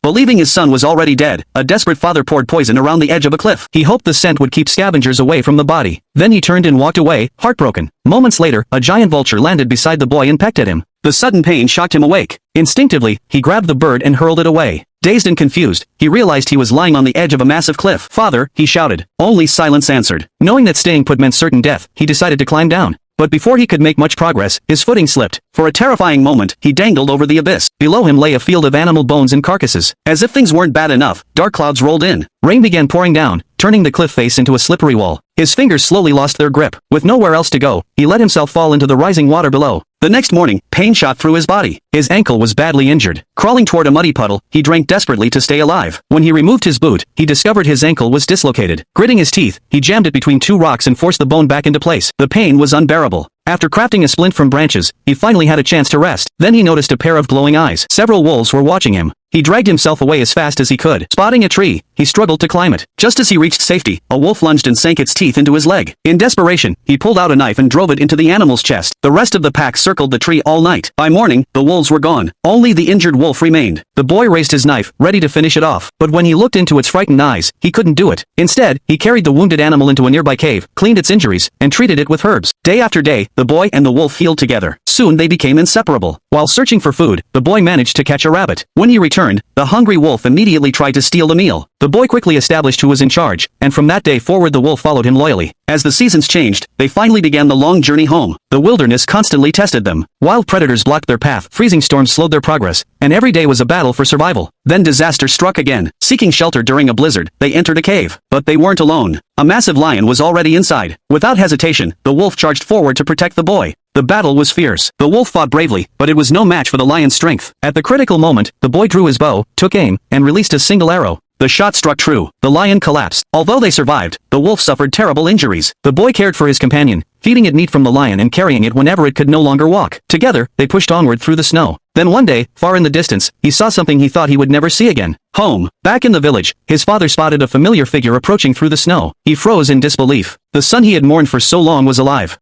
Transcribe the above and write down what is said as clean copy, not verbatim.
Believing his son was already dead, a desperate father poured poison around the edge of a cliff. He hoped the scent would keep scavengers away from the body. Then he turned and walked away, heartbroken. Moments later, a giant vulture landed beside the boy and pecked at him. The sudden pain shocked him awake. Instinctively, he grabbed the bird and hurled it away. Dazed and confused, he realized he was lying on the edge of a massive cliff. "Father," he shouted. Only silence answered. Knowing that staying put meant certain death, he decided to climb down. But before he could make much progress, his footing slipped. For a terrifying moment, he dangled over the abyss. Below him lay a field of animal bones and carcasses. As if things weren't bad enough, dark clouds rolled in. Rain began pouring down, turning the cliff face into a slippery wall. His fingers slowly lost their grip. With nowhere else to go, he let himself fall into the rising water below. The next morning, pain shot through his body. His ankle was badly injured. Crawling toward a muddy puddle, he drank desperately to stay alive. When he removed his boot, he discovered his ankle was dislocated. Gritting his teeth, he jammed it between two rocks and forced the bone back into place. The pain was unbearable. After crafting a splint from branches, he finally had a chance to rest. Then he noticed a pair of glowing eyes. Several wolves were watching him. He dragged himself away as fast as he could. Spotting a tree, he struggled to climb it. Just as he reached safety, a wolf lunged and sank its teeth into his leg. In desperation, he pulled out a knife and drove it into the animal's chest. The rest of the pack circled the tree all night. By morning, the wolves were gone. Only the injured wolf remained. The boy raised his knife, ready to finish it off. But when he looked into its frightened eyes, he couldn't do it. Instead, he carried the wounded animal into a nearby cave, cleaned its injuries, and treated it with herbs. Day after day, the boy and the wolf healed together. Soon they became inseparable. While searching for food, the boy managed to catch a rabbit. When he returned, the hungry wolf immediately tried to steal the meal. The boy quickly established who was in charge, and from that day forward the wolf followed him loyally. As the seasons changed, they finally began the long journey home. The wilderness constantly tested them. Wild predators blocked their path, freezing storms slowed their progress, and every day was a battle for survival. Then disaster struck again. Seeking shelter during a blizzard, they entered a cave. But they weren't alone. A massive lion was already inside. Without hesitation, the wolf charged forward to protect the boy. The battle was fierce. The wolf fought bravely, but it was no match for the lion's strength. At the critical moment, the boy drew his bow, took aim, and released a single arrow. The shot struck true. The lion collapsed. Although they survived, the wolf suffered terrible injuries. The boy cared for his companion, feeding it meat from the lion and carrying it whenever it could no longer walk. Together, they pushed onward through the snow. Then one day, far in the distance, he saw something he thought he would never see again. Home. Back in the village, his father spotted a familiar figure approaching through the snow. He froze in disbelief. The son he had mourned for so long was alive.